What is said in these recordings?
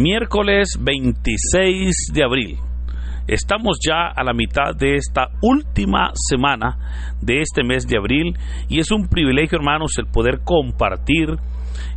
Miércoles 26 de abril. Estamos ya a la mitad de esta última semana de este mes de abril y es un privilegio, hermanos, el poder compartir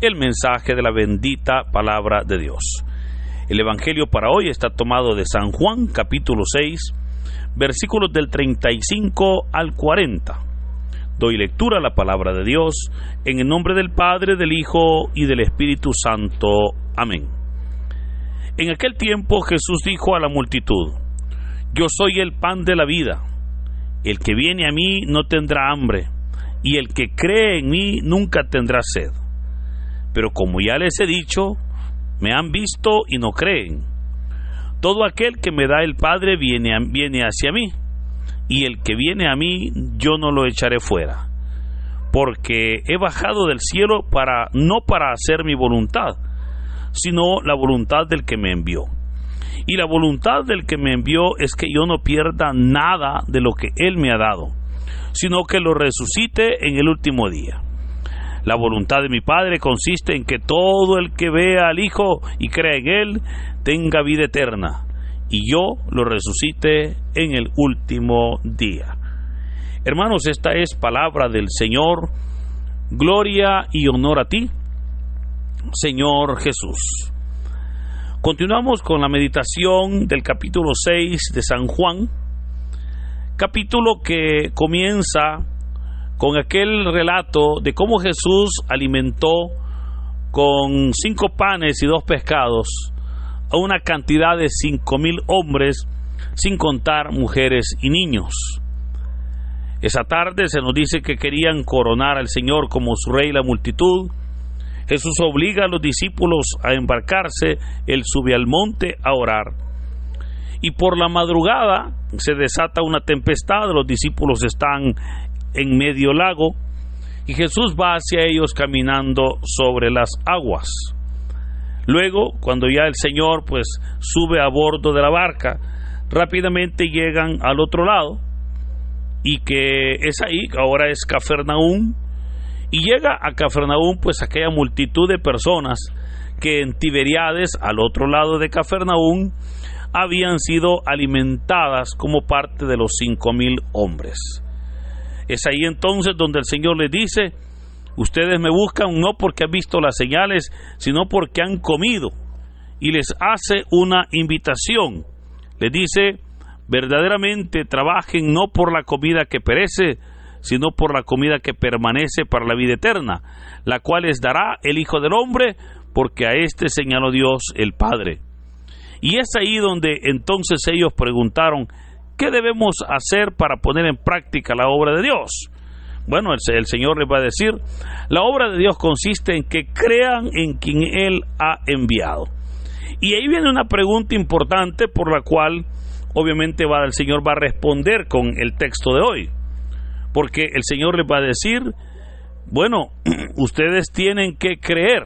el mensaje de la bendita palabra de Dios. El evangelio para hoy está tomado de San Juan, capítulo 6, versículos del 35 al 40. Doy lectura a la palabra de Dios en el nombre del Padre, del Hijo y del Espíritu Santo. Amén. En aquel tiempo Jesús dijo a la multitud: Yo soy el pan de la vida. El que viene a mí no tendrá hambre, y el que cree en mí nunca tendrá sed. Pero como ya les he dicho, me han visto y no creen. Todo aquel que me da el Padre viene hacia mí, y el que viene a mí yo no lo echaré fuera, porque he bajado del cielo no para hacer mi voluntad, sino la voluntad del que me envió. Y la voluntad del que me envió es que yo no pierda nada de lo que Él me ha dado, sino que lo resucite en el último día. La voluntad de mi Padre consiste en que todo el que vea al Hijo y crea en Él tenga vida eterna, y yo lo resucite en el último día. Hermanos, esta es palabra del Señor. Gloria y honor a ti, Señor Jesús. Continuamos con la meditación del capítulo 6 de San Juan, capítulo que comienza con aquel relato de cómo Jesús alimentó con 5 panes y 2 pescados a una cantidad de 5,000 hombres, sin contar mujeres y niños. Esa tarde se nos dice que querían coronar al Señor como su rey la multitud. Jesús obliga a los discípulos a embarcarse, Él sube al monte a orar. Y por la madrugada se desata una tempestad, los discípulos están en medio lago y Jesús va hacia ellos caminando sobre las aguas. Luego, cuando ya el Señor sube a bordo de la barca, rápidamente llegan al otro lado, y que es ahí, ahora es Cafarnaúm, y llega a Cafarnaúm aquella multitud de personas que en Tiberíades, al otro lado de Cafarnaúm, habían sido alimentadas como parte de los 5,000 hombres. Es ahí entonces donde el Señor les dice: ustedes me buscan no porque han visto las señales, sino porque han comido. Y les hace una invitación. Les dice: verdaderamente trabajen no por la comida que perece, sino por la comida que permanece para la vida eterna, la cual les dará el Hijo del Hombre, porque a éste señaló Dios el Padre. Y es ahí donde entonces ellos preguntaron: ¿qué debemos hacer para poner en práctica la obra de Dios? Bueno, el Señor les va a decir: la obra de Dios consiste en que crean en quien Él ha enviado. Y ahí viene una pregunta importante por la cual obviamente el Señor va a responder con el texto de hoy. Porque el Señor les va a decir: bueno, ustedes tienen que creer,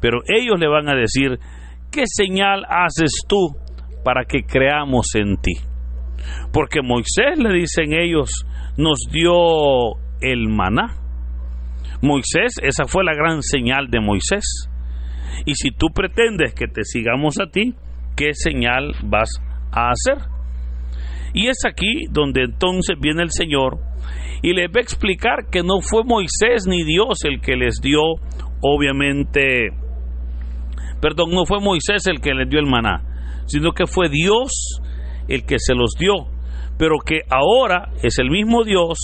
pero ellos le van a decir: ¿qué señal haces tú para que creamos en ti? Porque Moisés, le dicen ellos, nos dio el maná. Moisés, esa fue la gran señal de Moisés. Y si tú pretendes que te sigamos a ti, ¿qué señal vas a hacer? Y es aquí donde entonces viene el Señor y les va a explicar que no fue Moisés ni Dios el que les dio, no fue Moisés el que les dio el maná, sino que fue Dios el que se los dio, pero que ahora es el mismo Dios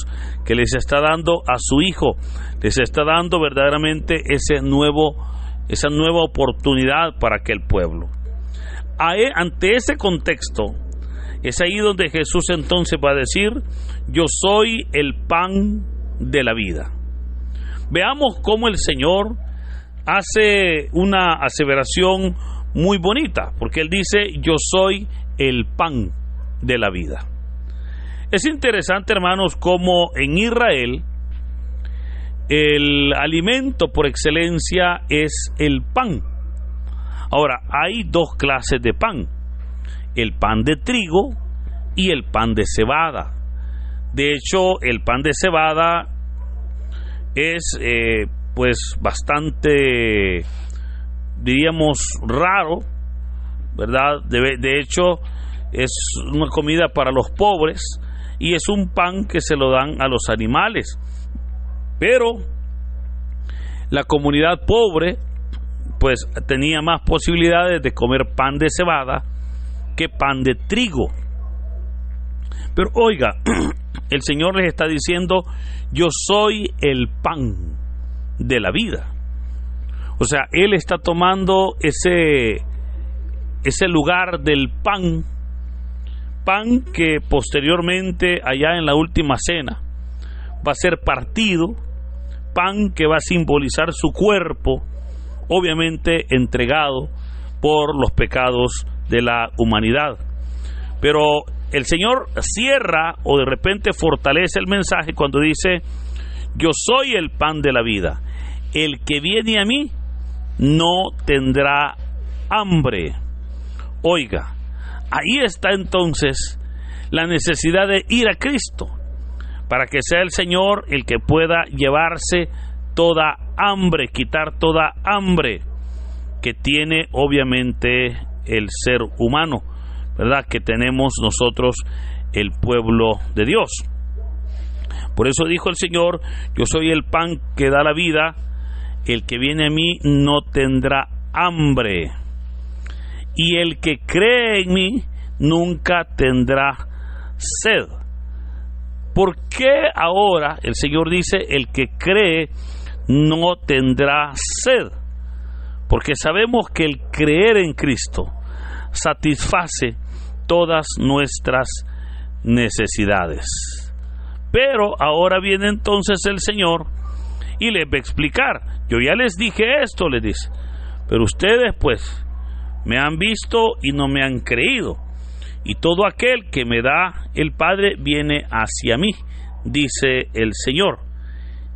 que les está dando a su Hijo, les está dando verdaderamente esa nueva oportunidad para aquel pueblo. Ante ese contexto, es ahí donde Jesús entonces va a decir: yo soy el pan de la vida. Veamos cómo el Señor hace una aseveración muy bonita, porque Él dice: yo soy el pan de la vida. Es interesante, hermanos, cómo en Israel el alimento por excelencia es el pan. Ahora, hay 2 clases de pan: el pan de trigo y el pan de cebada. De hecho, el pan de cebada es bastante, diríamos, raro, ¿verdad? De hecho, es una comida para los pobres y es un pan que se lo dan a los animales. Pero la comunidad pobre pues tenía más posibilidades de comer pan de cebada que pan de trigo. Pero oiga, el Señor les está diciendo: yo soy el pan de la vida. O sea, Él está tomando ese lugar del pan que posteriormente, allá en la última cena, va a ser partido, pan que va a simbolizar su cuerpo, obviamente entregado por los pecados de la humanidad. Pero el Señor cierra o de repente fortalece el mensaje cuando dice: yo soy el pan de la vida, el que viene a mí no tendrá hambre. Oiga, ahí está entonces la necesidad de ir a Cristo, para que sea el Señor el que pueda llevarse toda hambre, quitar toda hambre que tiene obviamente el ser humano, ¿verdad? Que tenemos nosotros, el pueblo de Dios. Por eso dijo el Señor: yo soy el pan que da la vida, el que viene a mí no tendrá hambre, y el que cree en mí nunca tendrá sed. ¿Por qué ahora el Señor dice el que cree no tendrá sed? Porque sabemos que el creer en Cristo satisface todas nuestras necesidades. Pero ahora viene entonces el Señor y les va a explicar: yo ya les dije esto, les dice, pero ustedes pues me han visto y no me han creído. Y todo aquel que me da el Padre viene hacia mí, dice el Señor.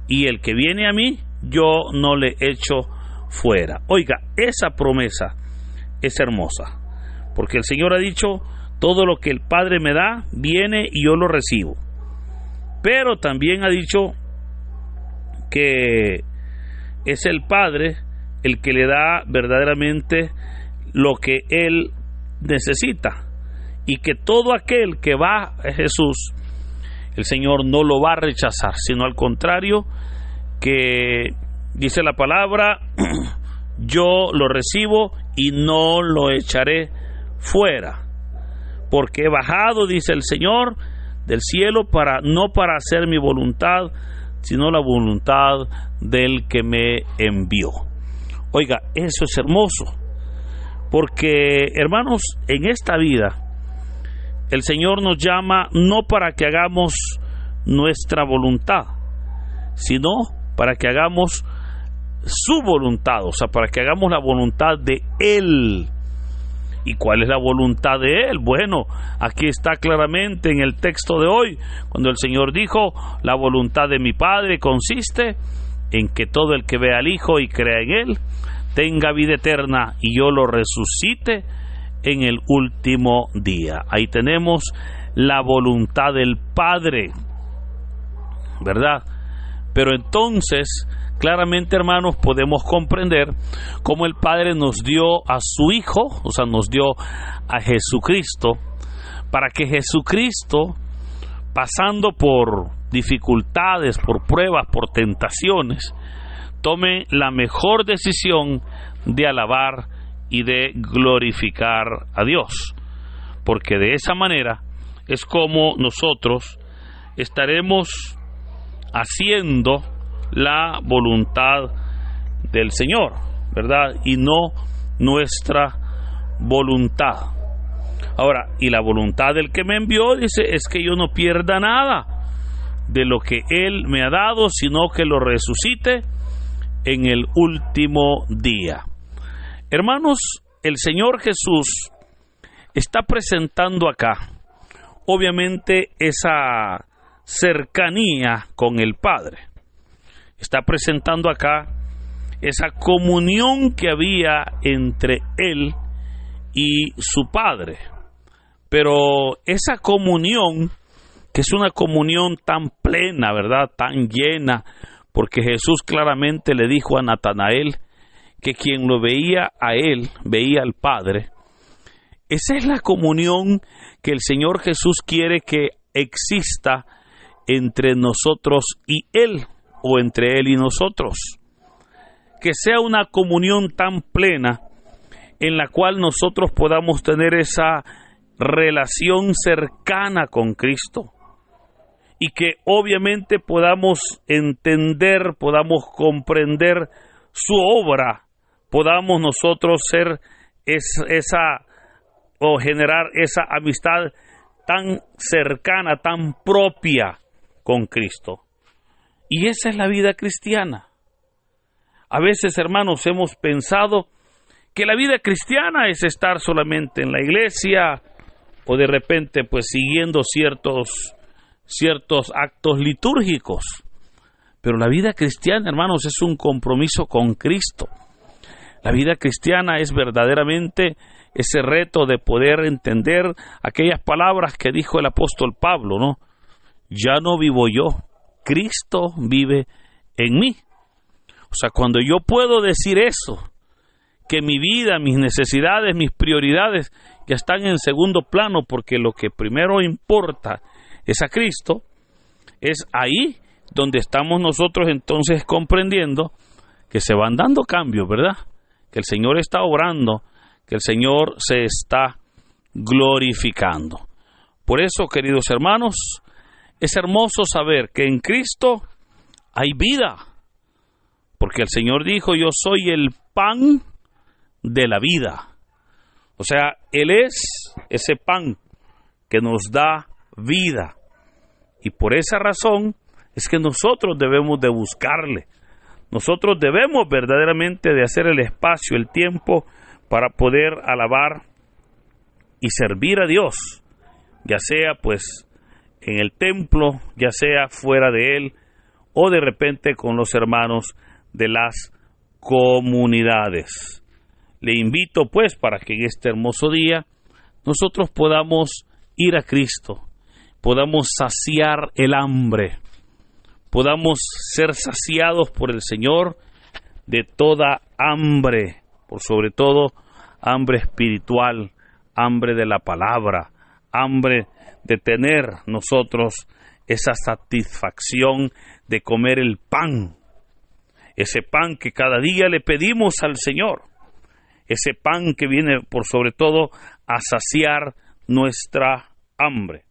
Y el que viene a mí, yo no le echo fuera. Oiga, esa promesa es hermosa, porque el Señor ha dicho: todo lo que el Padre me da, viene y yo lo recibo. Pero también ha dicho que es el Padre el que le da verdaderamente lo que Él necesita, y que todo aquel que va a Jesús, el Señor no lo va a rechazar, sino al contrario, que dice la palabra: yo lo recibo y no lo echaré fuera, porque he bajado, dice el Señor, del cielo no para hacer mi voluntad, sino la voluntad del que me envió. Oiga, eso es hermoso, porque, hermanos, en esta vida el Señor nos llama no para que hagamos nuestra voluntad, sino para que hagamos su voluntad, o sea, para que hagamos la voluntad de Él. ¿Y cuál es la voluntad de Él? Bueno, aquí está claramente en el texto de hoy, cuando el Señor dijo: la voluntad de mi Padre consiste en que todo el que vea al Hijo y crea en Él tenga vida eterna, y yo lo resucite en el último día. Ahí tenemos la voluntad del Padre, ¿verdad? Pero entonces, claramente, hermanos, podemos comprender cómo el Padre nos dio a su Hijo, o sea, nos dio a Jesucristo, para que Jesucristo, pasando por dificultades, por pruebas, por tentaciones, tome la mejor decisión de alabar y de glorificar a Dios, porque de esa manera es como nosotros estaremos haciendo la voluntad del Señor, ¿verdad? Y no nuestra voluntad. Ahora, y la voluntad del que me envió, dice, es que yo no pierda nada de lo que Él me ha dado, sino que lo resucite en el último día. Hermanos, el Señor Jesús está presentando acá, obviamente, esa cercanía con el Padre. Está presentando acá esa comunión que había entre Él y su Padre. Pero esa comunión, que es una comunión tan plena, ¿verdad?, tan llena, porque Jesús claramente le dijo a Natanael que quien lo veía a Él, veía al Padre, Esa es la comunión que el Señor Jesús quiere que exista entre nosotros y Él, o entre Él y nosotros. Que sea una comunión tan plena en la cual nosotros podamos tener esa relación cercana con Cristo, y que obviamente podamos entender, podamos comprender su obra, podamos nosotros ser o generar esa amistad tan cercana, tan propia con Cristo. Y esa es la vida cristiana. A veces, hermanos, hemos pensado que la vida cristiana es estar solamente en la iglesia, o de repente pues siguiendo ciertos actos litúrgicos. Pero la vida cristiana, hermanos, es un compromiso con Cristo. La vida cristiana es verdaderamente ese reto de poder entender aquellas palabras que dijo el apóstol Pablo, ¿no? Ya no vivo yo, Cristo vive en mí. O sea, cuando yo puedo decir eso, que mi vida, mis necesidades, mis prioridades ya están en segundo plano, porque lo que primero importa es a Cristo, es ahí donde estamos nosotros entonces comprendiendo que se van dando cambios, ¿verdad? Que el Señor está obrando, que el Señor se está glorificando. Por eso, queridos hermanos, es hermoso saber que en Cristo hay vida, porque el Señor dijo: yo soy el pan de la vida. O sea, Él es ese pan que nos da vida, y por esa razón es que nosotros debemos de buscarle. Nosotros debemos verdaderamente de hacer el espacio, el tiempo para poder alabar y servir a Dios, ya sea pues en el templo, ya sea fuera de él, o de repente con los hermanos de las comunidades. Le invito pues para que en este hermoso día nosotros podamos ir a Cristo, podamos saciar el hambre, podamos ser saciados por el Señor de toda hambre, por sobre todo hambre espiritual, hambre de la palabra, hambre de tener nosotros esa satisfacción de comer el pan, ese pan que cada día le pedimos al Señor, ese pan que viene por sobre todo a saciar nuestra hambre.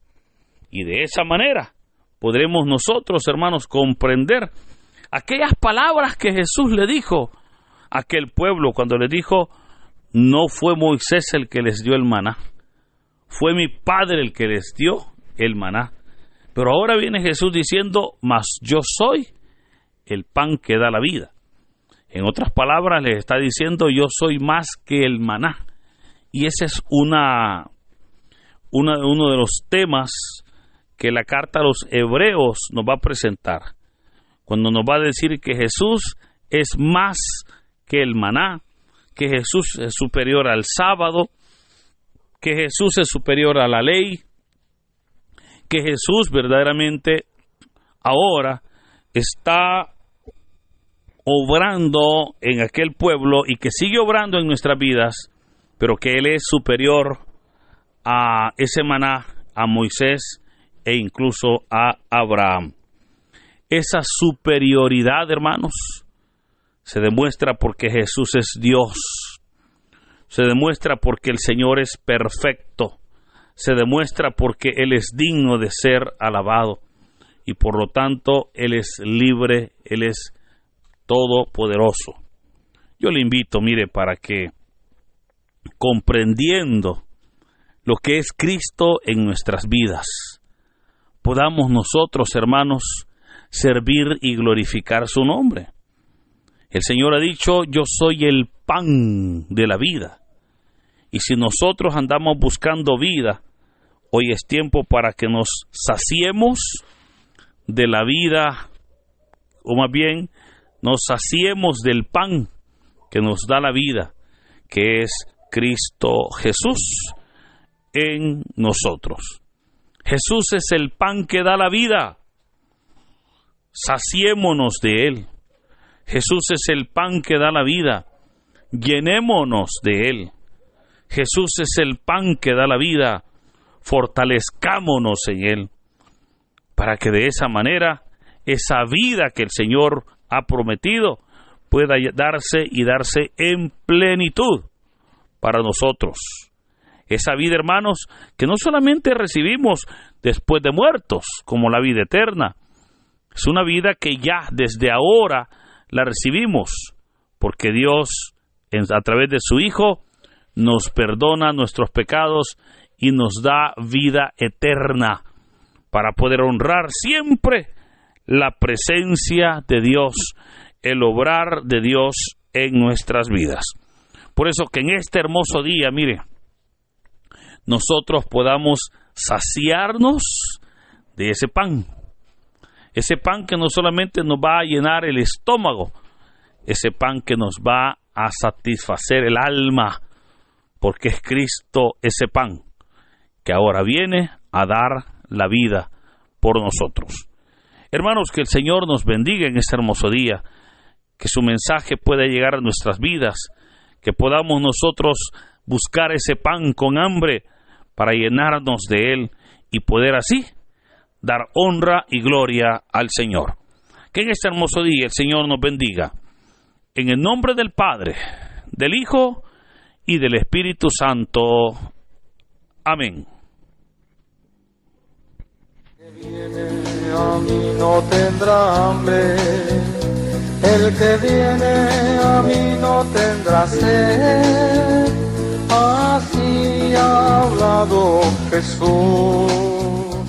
Y de esa manera podremos nosotros, hermanos, comprender aquellas palabras que Jesús le dijo a aquel pueblo cuando le dijo: no fue Moisés el que les dio el maná, fue mi Padre el que les dio el maná. Pero ahora viene Jesús diciendo: mas yo soy el pan que da la vida. En otras palabras, les está diciendo: yo soy más que el maná. Y ese es uno de los temas que la carta a los hebreos nos va a presentar, cuando nos va a decir que Jesús es más que el maná, que Jesús es superior al sábado, que Jesús es superior a la ley, que Jesús verdaderamente ahora está obrando en aquel pueblo y que sigue obrando en nuestras vidas, pero que Él es superior a ese maná, a Moisés e incluso a Abraham. Esa superioridad, hermanos, se demuestra porque Jesús es Dios, se demuestra porque el Señor es perfecto, se demuestra porque Él es digno de ser alabado, y por lo tanto Él es libre, Él es todopoderoso. Yo le invito, mire, para que comprendiendo lo que es Cristo en nuestras vidas, podamos nosotros, hermanos, servir y glorificar su nombre. El Señor ha dicho: yo soy el pan de la vida. Y si nosotros andamos buscando vida, hoy es tiempo para que nos saciemos de la vida, o más bien, nos saciemos del pan que nos da la vida, que es Cristo Jesús en nosotros. Jesús es el pan que da la vida. Saciémonos de Él. Jesús es el pan que da la vida. Llenémonos de Él. Jesús es el pan que da la vida. Fortalezcámonos en Él, para que de esa manera, esa vida que el Señor ha prometido pueda darse y darse en plenitud para nosotros. Esa vida, hermanos, que no solamente recibimos después de muertos, como la vida eterna, es una vida que ya desde ahora la recibimos, porque Dios, a través de su Hijo, nos perdona nuestros pecados y nos da vida eterna, para poder honrar siempre la presencia de Dios, el obrar de Dios en nuestras vidas. Por eso que en este hermoso día, mire, nosotros podamos saciarnos de ese pan que no solamente nos va a llenar el estómago, ese pan que nos va a satisfacer el alma, porque es Cristo ese pan que ahora viene a dar la vida por nosotros. Hermanos, que el Señor nos bendiga en este hermoso día, que su mensaje pueda llegar a nuestras vidas, que podamos nosotros buscar ese pan con hambre para llenarnos de él y poder así dar honra y gloria al Señor. Que en este hermoso día el Señor nos bendiga. En el nombre del Padre, del Hijo y del Espíritu Santo. Amén. A mí no tendrá hambre, el que viene a mí no tendrá sed, así ha hablado Jesús.